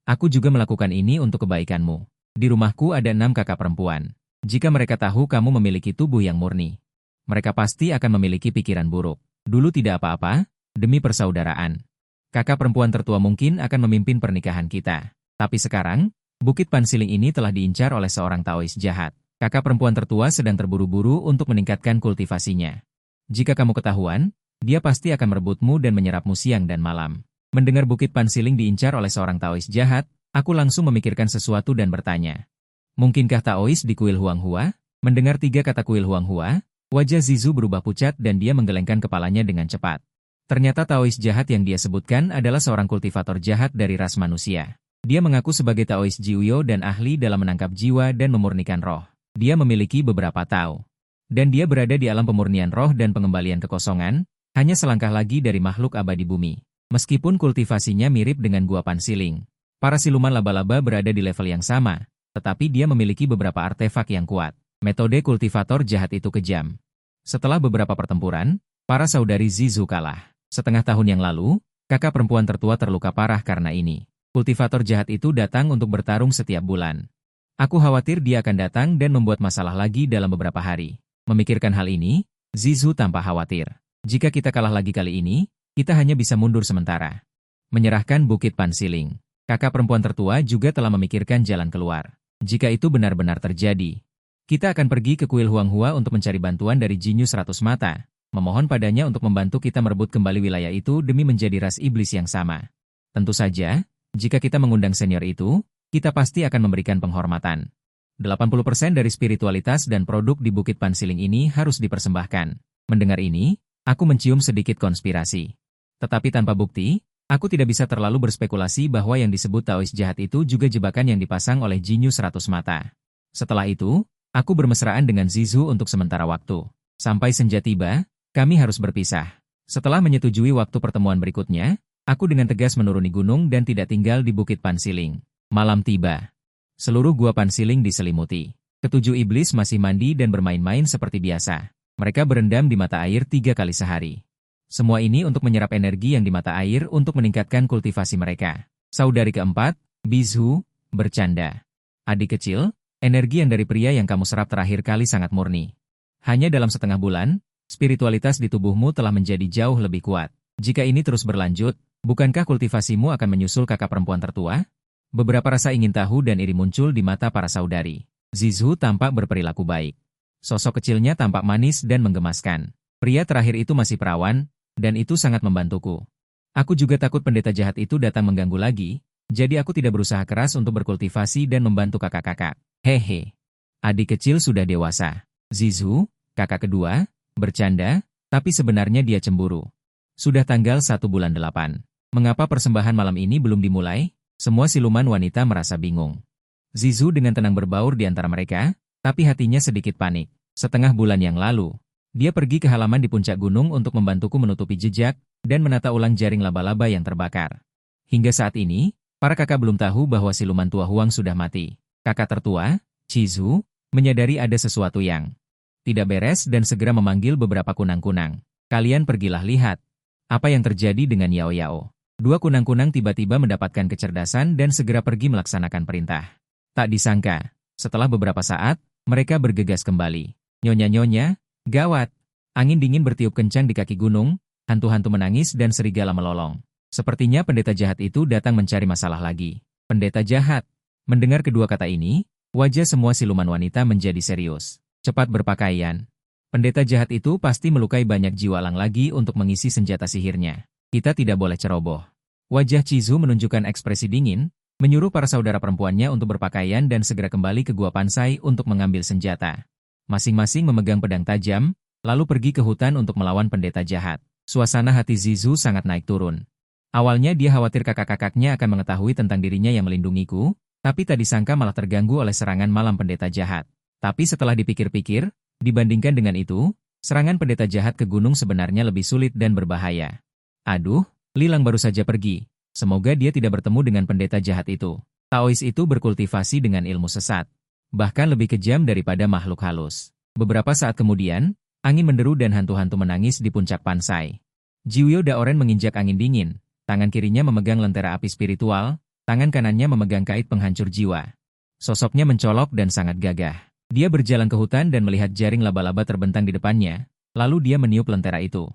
Aku juga melakukan ini untuk kebaikanmu. Di rumahku ada 6 kakak perempuan. Jika mereka tahu kamu memiliki tubuh yang murni, mereka pasti akan memiliki pikiran buruk. Dulu tidak apa-apa, demi persaudaraan. Kakak perempuan tertua mungkin akan memimpin pernikahan kita. Tapi sekarang, Bukit Pansiling ini telah diincar oleh seorang Taois jahat. Kakak perempuan tertua sedang terburu-buru untuk meningkatkan kultivasinya. Jika kamu ketahuan, dia pasti akan merebutmu dan menyerapmu siang dan malam. Mendengar Bukit Pansiling diincar oleh seorang Taois jahat, aku langsung memikirkan sesuatu dan bertanya. Mungkinkah Taois di kuil Huanghua? Mendengar 3 kata kuil Huanghua, wajah Zizu berubah pucat dan dia menggelengkan kepalanya dengan cepat. Ternyata Taois jahat yang dia sebutkan adalah seorang kultivator jahat dari ras manusia. Dia mengaku sebagai Taois Jiuyo dan ahli dalam menangkap jiwa dan memurnikan roh. Dia memiliki beberapa Tao. Dan dia berada di alam pemurnian roh dan pengembalian kekosongan, hanya selangkah lagi dari makhluk abadi bumi. Meskipun kultivasinya mirip dengan Gua Pansiling, para siluman laba-laba berada di level yang sama, tetapi dia memiliki beberapa artefak yang kuat. Metode kultivator jahat itu kejam. Setelah beberapa pertempuran, para saudari Zizu kalah. Setengah tahun yang lalu, kakak perempuan tertua terluka parah karena ini. Kultivator jahat itu datang untuk bertarung setiap bulan. Aku khawatir dia akan datang dan membuat masalah lagi dalam beberapa hari. Memikirkan hal ini, Zizu tampak khawatir. Jika kita kalah lagi kali ini, kita hanya bisa mundur sementara. Menyerahkan Bukit Pansiling. Kakak perempuan tertua juga telah memikirkan jalan keluar. Jika itu benar-benar terjadi, kita akan pergi ke kuil Huanghua untuk mencari bantuan dari Jinyu 100 Mata, memohon padanya untuk membantu kita merebut kembali wilayah itu demi menjadi ras iblis yang sama. Tentu saja, jika kita mengundang senior itu, kita pasti akan memberikan penghormatan. 80% dari spiritualitas dan produk di Bukit Pansiling ini harus dipersembahkan. Mendengar ini, aku mencium sedikit konspirasi. Tetapi tanpa bukti, aku tidak bisa terlalu berspekulasi bahwa yang disebut Taois jahat itu juga jebakan yang dipasang oleh Jinyu 100 Mata. Setelah itu, aku bermesraan dengan Zizu untuk sementara waktu. Sampai senja tiba, kami harus berpisah. Setelah menyetujui waktu pertemuan berikutnya, aku dengan tegas menuruni gunung dan tidak tinggal di Bukit Pansiling. Malam tiba. Seluruh Gua Pansiling diselimuti. Ketujuh iblis masih mandi dan bermain-main seperti biasa. Mereka berendam di mata air 3 kali sehari. Semua ini untuk menyerap energi yang di mata air untuk meningkatkan kultivasi mereka. Saudari keempat, Bizhu, bercanda. Adik kecil, energi yang dari pria yang kamu serap terakhir kali sangat murni. Hanya dalam setengah bulan, spiritualitas di tubuhmu telah menjadi jauh lebih kuat. Jika ini terus berlanjut, bukankah kultivasimu akan menyusul kakak perempuan tertua? Beberapa rasa ingin tahu dan iri muncul di mata para saudari. Zizu tampak berperilaku baik. Sosok kecilnya tampak manis dan menggemaskan. Pria terakhir itu masih perawan, dan itu sangat membantuku. Aku juga takut pendeta jahat itu datang mengganggu lagi, jadi aku tidak berusaha keras untuk berkultivasi dan membantu kakak-kakak. Hehe. Adik kecil sudah dewasa. Zizu, kakak kedua, bercanda, tapi sebenarnya dia cemburu. Sudah tanggal 1 bulan 8. Mengapa persembahan malam ini belum dimulai? Semua siluman wanita merasa bingung. Zizu dengan tenang berbaur di antara mereka, tapi hatinya sedikit panik. Setengah bulan yang lalu, dia pergi ke halaman di puncak gunung untuk membantuku menutupi jejak dan menata ulang jaring laba-laba yang terbakar. Hingga saat ini, Para kakak belum tahu bahwa siluman tua Huang sudah mati. Kakak tertua, Chizu, menyadari ada sesuatu yang tidak beres dan segera memanggil beberapa kunang-kunang. Kalian pergilah lihat apa yang terjadi dengan Yao Yao. Dua kunang-kunang tiba-tiba mendapatkan kecerdasan dan segera pergi melaksanakan perintah. Tak disangka, setelah beberapa saat, mereka bergegas kembali. Nyonya-nyonya, gawat. Angin dingin bertiup kencang di kaki gunung, hantu-hantu menangis dan serigala melolong. Sepertinya pendeta jahat itu datang mencari masalah lagi. Pendeta jahat. Mendengar kedua kata ini, wajah semua siluman wanita menjadi serius. Cepat berpakaian. Pendeta jahat itu pasti melukai banyak jiwa lang lagi untuk mengisi senjata sihirnya. Kita tidak boleh ceroboh. Wajah Chizu menunjukkan ekspresi dingin, menyuruh para saudara perempuannya untuk berpakaian dan segera kembali ke gua Pansai untuk mengambil senjata. Masing-masing memegang pedang tajam, lalu pergi ke hutan untuk melawan pendeta jahat. Suasana hati Zizu sangat naik turun. Awalnya dia khawatir kakak-kakaknya akan mengetahui tentang dirinya yang melindungiku, tapi tak disangka malah terganggu oleh serangan malam pendeta jahat. Tapi setelah dipikir-pikir, dibandingkan dengan itu, serangan pendeta jahat ke gunung sebenarnya lebih sulit dan berbahaya. Aduh, Lilang baru saja pergi. Semoga dia tidak bertemu dengan pendeta jahat itu. Taois itu berkultivasi dengan ilmu sesat. Bahkan lebih kejam daripada makhluk halus. Beberapa saat kemudian, angin menderu dan hantu-hantu menangis di puncak Pansai. Jiuyo Daoren menginjak angin dingin. Tangan kirinya memegang lentera api spiritual, tangan kanannya memegang kait penghancur jiwa. Sosoknya mencolok dan sangat gagah. Dia berjalan ke hutan dan melihat jaring laba-laba terbentang di depannya, lalu dia meniup lentera itu.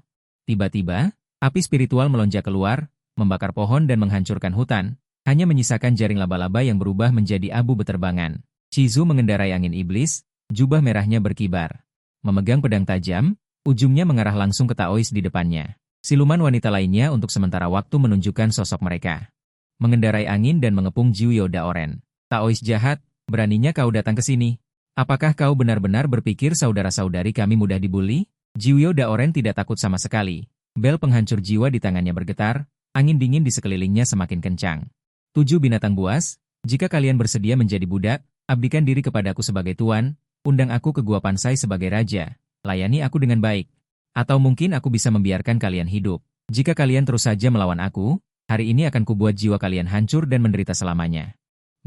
Tiba-tiba, api spiritual melonjak keluar, membakar pohon dan menghancurkan hutan, hanya menyisakan jaring laba-laba yang berubah menjadi abu beterbangan. Chizu mengendarai angin iblis, jubah merahnya berkibar. Memegang pedang tajam, ujungnya mengarah langsung ke Taois di depannya. Siluman wanita lainnya untuk sementara waktu menunjukkan sosok mereka. Mengendarai angin dan mengepung Jiuyo Daoren. Taois jahat, beraninya kau datang ke sini. Apakah kau benar-benar berpikir saudara-saudari kami mudah dibully? Jiuyo Daoren tidak takut sama sekali. Bel penghancur jiwa di tangannya bergetar, angin dingin di sekelilingnya semakin kencang. 7 binatang buas, jika kalian bersedia menjadi budak, abdikan diri kepadaku sebagai tuan, undang aku ke Gua Pansai sebagai raja, layani aku dengan baik. Atau mungkin aku bisa membiarkan kalian hidup. Jika kalian terus saja melawan aku, hari ini akan kubuat jiwa kalian hancur dan menderita selamanya.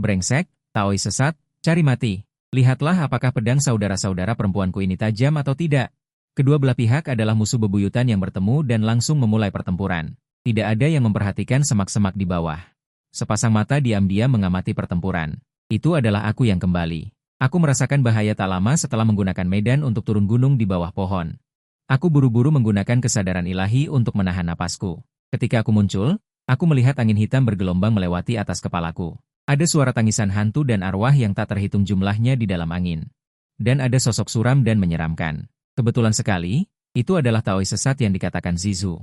Brengsek, Taois sesat, cari mati. Lihatlah apakah pedang saudara-saudara perempuanku ini tajam atau tidak. Kedua belah pihak adalah musuh bebuyutan yang bertemu dan langsung memulai pertempuran. Tidak ada yang memperhatikan semak-semak di bawah. Sepasang mata diam-diam mengamati pertempuran. Itu adalah aku yang kembali. Aku merasakan bahaya tak lama setelah menggunakan medan untuk turun gunung di bawah pohon. Aku buru-buru menggunakan kesadaran ilahi untuk menahan napasku. Ketika aku muncul, aku melihat angin hitam bergelombang melewati atas kepalaku. Ada suara tangisan hantu dan arwah yang tak terhitung jumlahnya di dalam angin. Dan ada sosok suram dan menyeramkan. Kebetulan sekali, itu adalah Taois sesat yang dikatakan Zizu.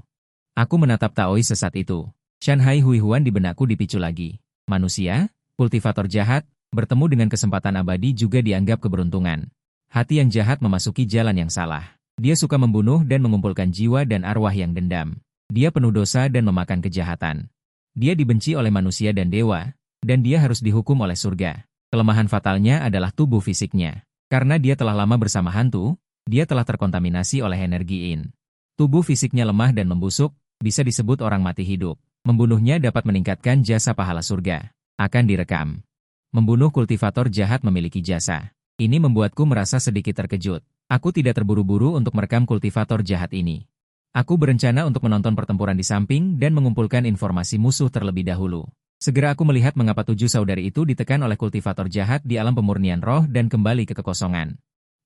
Aku menatap Taois sesat itu. Shanghai Huihuan di benakku dipicu lagi. Manusia, kultivator jahat, bertemu dengan kesempatan abadi juga dianggap keberuntungan. Hati yang jahat memasuki jalan yang salah. Dia suka membunuh dan mengumpulkan jiwa dan arwah yang dendam. Dia penuh dosa dan memakan kejahatan. Dia dibenci oleh manusia dan dewa, dan dia harus dihukum oleh surga. Kelemahan fatalnya adalah tubuh fisiknya. Karena dia telah lama bersama hantu, dia telah terkontaminasi oleh energi yin. Tubuh fisiknya lemah dan membusuk, bisa disebut orang mati hidup. Membunuhnya dapat meningkatkan jasa pahala surga. Akan direkam. Membunuh kultivator jahat memiliki jasa. Ini membuatku merasa sedikit terkejut. Aku tidak terburu-buru untuk merekam kultivator jahat ini. Aku berencana untuk menonton pertempuran di samping dan mengumpulkan informasi musuh terlebih dahulu. Segera aku melihat mengapa 7 saudari itu ditekan oleh kultivator jahat di alam pemurnian roh dan kembali ke kekosongan.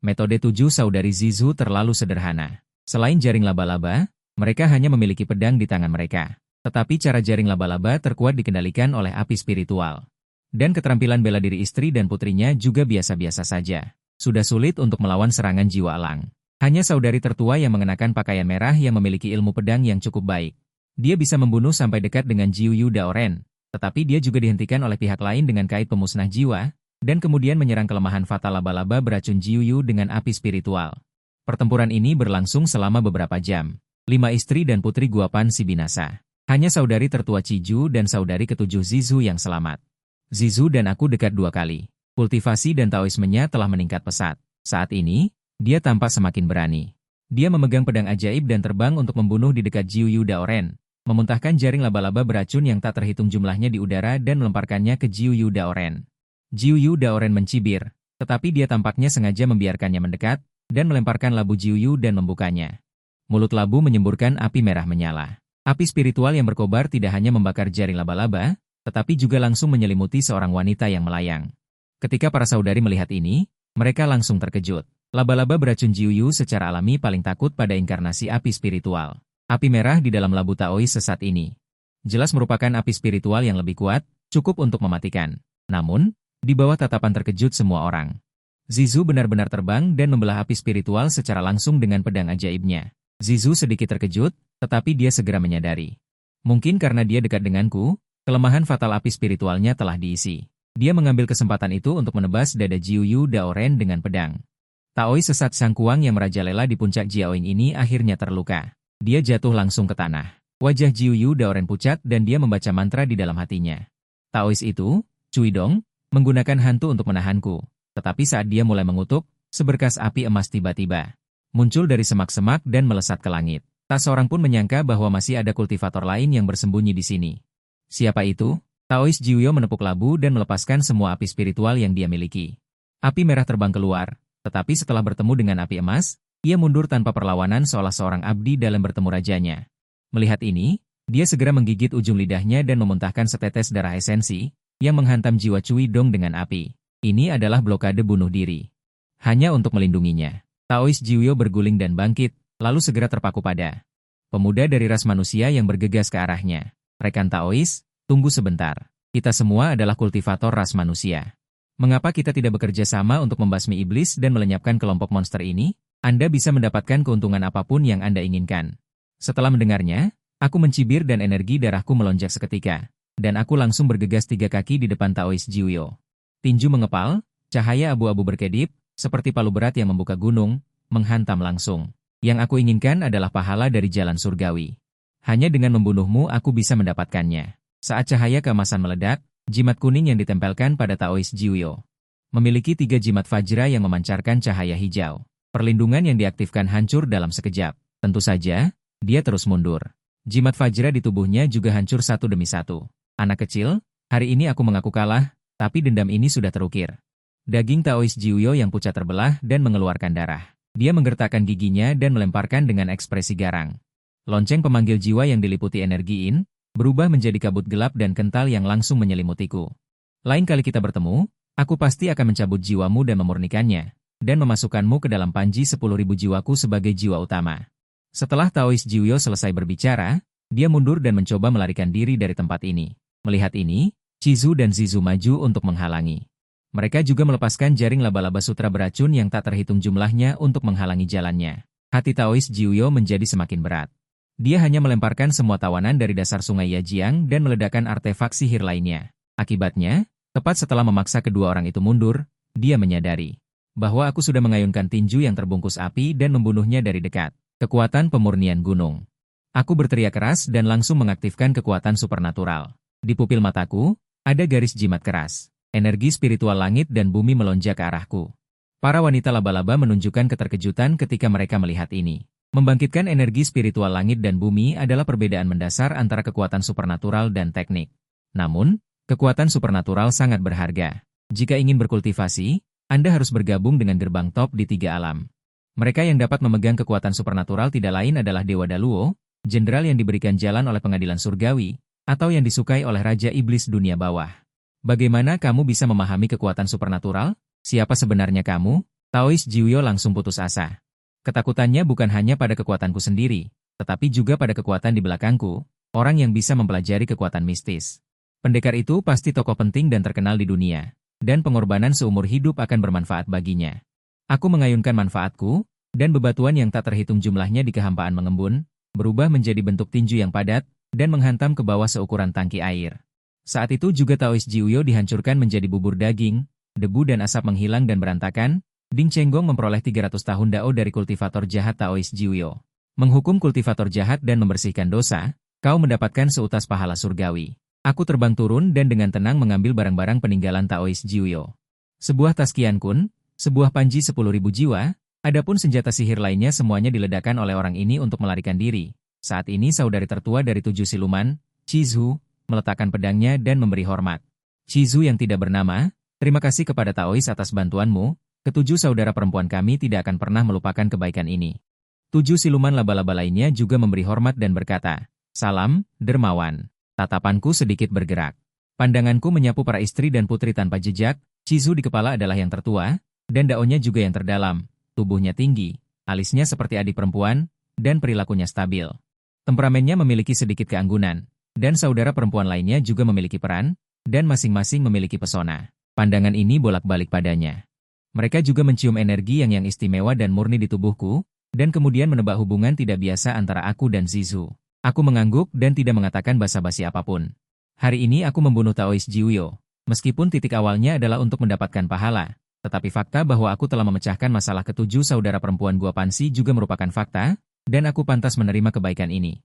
Metode 7 saudari Zizu terlalu sederhana. Selain jaring laba-laba, mereka hanya memiliki pedang di tangan mereka. Tetapi cara jaring laba-laba terkuat dikendalikan oleh api spiritual. Dan keterampilan bela diri istri dan putrinya juga biasa-biasa saja. Sudah sulit untuk melawan serangan jiwa elang. Hanya saudari tertua yang mengenakan pakaian merah yang memiliki ilmu pedang yang cukup baik. Dia bisa membunuh sampai dekat dengan Jiuyo Daoren. Tetapi dia juga dihentikan oleh pihak lain dengan kait pemusnah jiwa, dan kemudian menyerang kelemahan fatal laba-laba beracun Jiuyo dengan api spiritual. Pertempuran ini berlangsung selama beberapa jam. 5 istri dan putri Gua Pansai binasa. Hanya saudari tertua Chiju dan saudari ketujuh Zizu yang selamat. Zizu dan aku dekat 2 kali. Kultivasi dan taoismenya telah meningkat pesat. Saat ini, dia tampak semakin berani. Dia memegang pedang ajaib dan terbang untuk membunuh di dekat Jiuyo Daoren. memuntahkan jaring laba-laba beracun yang tak terhitung jumlahnya di udara dan melemparkannya ke Jiu Yu Daoren. Jiu Yu Daoren mencibir, tetapi dia tampaknya sengaja membiarkannya mendekat, dan melemparkan labu Jiu Yu dan membukanya. Mulut labu menyemburkan api merah menyala. Api spiritual yang berkobar tidak hanya membakar jaring laba-laba, tetapi juga langsung menyelimuti seorang wanita yang melayang. Ketika para saudari melihat ini, mereka langsung terkejut. Laba-laba beracun Jiu Yu secara alami paling takut pada inkarnasi api spiritual. Api merah di dalam labu Taois sesat ini jelas merupakan api spiritual yang lebih kuat, cukup untuk mematikan. Namun, di bawah tatapan terkejut semua orang, Zizu benar-benar terbang dan membelah api spiritual secara langsung dengan pedang ajaibnya. Zizu sedikit terkejut, tetapi dia segera menyadari. Mungkin karena dia dekat denganku, kelemahan fatal api spiritualnya telah diisi. Dia mengambil kesempatan itu untuk menebas dada Jiu Yu Daoren dengan pedang. Taois sesat sang kuang yang merajalela di puncak Jiaoing ini akhirnya terluka. Dia jatuh langsung ke tanah. Wajah Jiu Yu Daoren pucat dan dia membaca mantra di dalam hatinya. Taois itu, Cui Dong, menggunakan hantu untuk menahanku. Tetapi saat dia mulai mengutuk, seberkas api emas tiba-tiba muncul dari semak-semak dan melesat ke langit. Tak seorang pun menyangka bahwa masih ada kultivator lain yang bersembunyi di sini. Siapa itu? Taois Jiuyo menepuk labu dan melepaskan semua api spiritual yang dia miliki. Api merah terbang keluar, tetapi setelah bertemu dengan api emas, ia mundur tanpa perlawanan seolah seorang abdi dalam bertemu rajanya. Melihat ini, dia segera menggigit ujung lidahnya dan memuntahkan setetes darah esensi, yang menghantam jiwa Cui Dong dengan api. Ini adalah blokade bunuh diri. Hanya untuk melindunginya, Taois Jiuyo berguling dan bangkit, lalu segera terpaku pada pemuda dari ras manusia yang bergegas ke arahnya. Rekan Taois, tunggu sebentar. Kita semua adalah kultivator ras manusia. Mengapa kita tidak bekerja sama untuk membasmi iblis dan melenyapkan kelompok monster ini? Anda bisa mendapatkan keuntungan apapun yang Anda inginkan. Setelah mendengarnya, aku mencibir dan energi darahku melonjak seketika. Dan aku langsung bergegas 3 kaki di depan Taois Jiuyo. Tinju mengepal, cahaya abu-abu berkedip, seperti palu berat yang membuka gunung, menghantam langsung. Yang aku inginkan adalah pahala dari jalan surgawi. Hanya dengan membunuhmu aku bisa mendapatkannya. Saat cahaya keemasan meledak, jimat kuning yang ditempelkan pada Taois Jiuyo memiliki 3 jimat fajra yang memancarkan cahaya hijau. Perlindungan yang diaktifkan hancur dalam sekejap. Tentu saja, dia terus mundur. Jimat fajra di tubuhnya juga hancur satu demi satu. Anak kecil, hari ini aku mengaku kalah, tapi dendam ini sudah terukir. Daging Taois Jiuyo yang pucat terbelah dan mengeluarkan darah. Dia menggertakkan giginya dan melemparkan dengan ekspresi garang. Lonceng pemanggil jiwa yang diliputi energi Yin, berubah menjadi kabut gelap dan kental yang langsung menyelimutiku. Lain kali kita bertemu, aku pasti akan mencabut jiwamu dan memurnikannya, dan memasukkanmu ke dalam panji 10.000 jiwaku sebagai jiwa utama. Setelah Taois Jiuyo selesai berbicara, dia mundur dan mencoba melarikan diri dari tempat ini. Melihat ini, Chizu dan Zizu maju untuk menghalangi. Mereka juga melepaskan jaring laba-laba sutra beracun yang tak terhitung jumlahnya untuk menghalangi jalannya. Hati Taois Jiuyo menjadi semakin berat. Dia hanya melemparkan semua tawanan dari dasar sungai Yajiang dan meledakkan artefak sihir lainnya. Akibatnya, tepat setelah memaksa kedua orang itu mundur, dia menyadari bahwa aku sudah mengayunkan tinju yang terbungkus api dan membunuhnya dari dekat. Kekuatan pemurnian gunung. Aku berteriak keras dan langsung mengaktifkan kekuatan supernatural. Di pupil mataku, ada garis jimat keras. Energi spiritual langit dan bumi melonjak ke arahku. Para wanita laba-laba menunjukkan keterkejutan ketika mereka melihat ini. Membangkitkan energi spiritual langit dan bumi adalah perbedaan mendasar antara kekuatan supernatural dan teknik. Namun, kekuatan supernatural sangat berharga. Jika ingin berkultivasi, Anda harus bergabung dengan gerbang top di 3 alam. Mereka yang dapat memegang kekuatan supernatural tidak lain adalah Dewa Daluo, jenderal yang diberikan jalan oleh pengadilan surgawi, atau yang disukai oleh Raja Iblis dunia bawah. Bagaimana kamu bisa memahami kekuatan supernatural? Siapa sebenarnya kamu? Taois Jiuyo langsung putus asa. Ketakutannya bukan hanya pada kekuatanku sendiri, tetapi juga pada kekuatan di belakangku, orang yang bisa mempelajari kekuatan mistis. Pendekar itu pasti tokoh penting dan terkenal di dunia, dan pengorbanan seumur hidup akan bermanfaat baginya. Aku mengayunkan manfaatku, dan bebatuan yang tak terhitung jumlahnya di kehampaan mengembun, berubah menjadi bentuk tinju yang padat, dan menghantam ke bawah seukuran tangki air. Saat itu juga Taois Jiuyo dihancurkan menjadi bubur daging, debu dan asap menghilang dan berantakan. Ding Chenggong memperoleh 300 tahun dao dari kultivator jahat Taois Jiuyo. Menghukum kultivator jahat dan membersihkan dosa, kau mendapatkan seutas pahala surgawi. Aku terbang turun dan dengan tenang mengambil barang-barang peninggalan Taois Jiuyo. Sebuah tas Qian Kun, sebuah panji 10.000 jiwa, adapun senjata sihir lainnya semuanya diledakkan oleh orang ini untuk melarikan diri. Saat ini saudari tertua dari 7 siluman, Chizu, meletakkan pedangnya dan memberi hormat. Chizu yang tidak bernama, terima kasih kepada Taois atas bantuanmu, ketujuh saudara perempuan kami tidak akan pernah melupakan kebaikan ini. 7 siluman laba-laba lainnya juga memberi hormat dan berkata, salam, dermawan. Tatapanku sedikit bergerak. Pandanganku menyapu para istri dan putri tanpa jejak. Chizu di kepala adalah yang tertua, dan daunnya juga yang terdalam. Tubuhnya tinggi, alisnya seperti adik perempuan, dan perilakunya stabil. Temperamennya memiliki sedikit keanggunan, dan saudara perempuan lainnya juga memiliki peran, dan masing-masing memiliki pesona. Pandangan ini bolak-balik padanya. Mereka juga mencium energi yang istimewa dan murni di tubuhku, dan kemudian menebak hubungan tidak biasa antara aku dan Zizu. Aku mengangguk dan tidak mengatakan basa-basi apapun. Hari ini aku membunuh Taois Jiuyo. Meskipun titik awalnya adalah untuk mendapatkan pahala, tetapi fakta bahwa aku telah memecahkan masalah ketujuh saudara perempuan Gua Pansi juga merupakan fakta, dan aku pantas menerima kebaikan ini.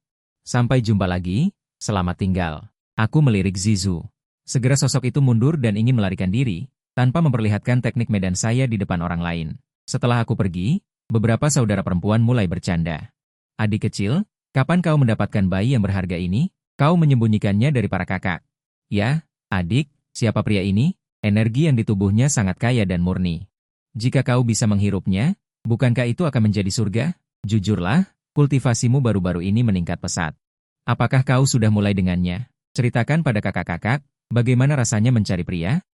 Sampai jumpa lagi, selamat tinggal. Aku melirik Zizu. Segera sosok itu mundur dan ingin melarikan diri, tanpa memperlihatkan teknik medan saya di depan orang lain. Setelah aku pergi, beberapa saudara perempuan mulai bercanda. Adik kecil, kapan kau mendapatkan bayi yang berharga ini? Kau menyembunyikannya dari para kakak. Ya, adik, siapa pria ini? Energi yang di tubuhnya sangat kaya dan murni. Jika kau bisa menghirupnya, bukankah itu akan menjadi surga? Jujurlah, kultivasimu baru-baru ini meningkat pesat. Apakah kau sudah mulai dengannya? Ceritakan pada kakak-kakak, bagaimana rasanya mencari pria?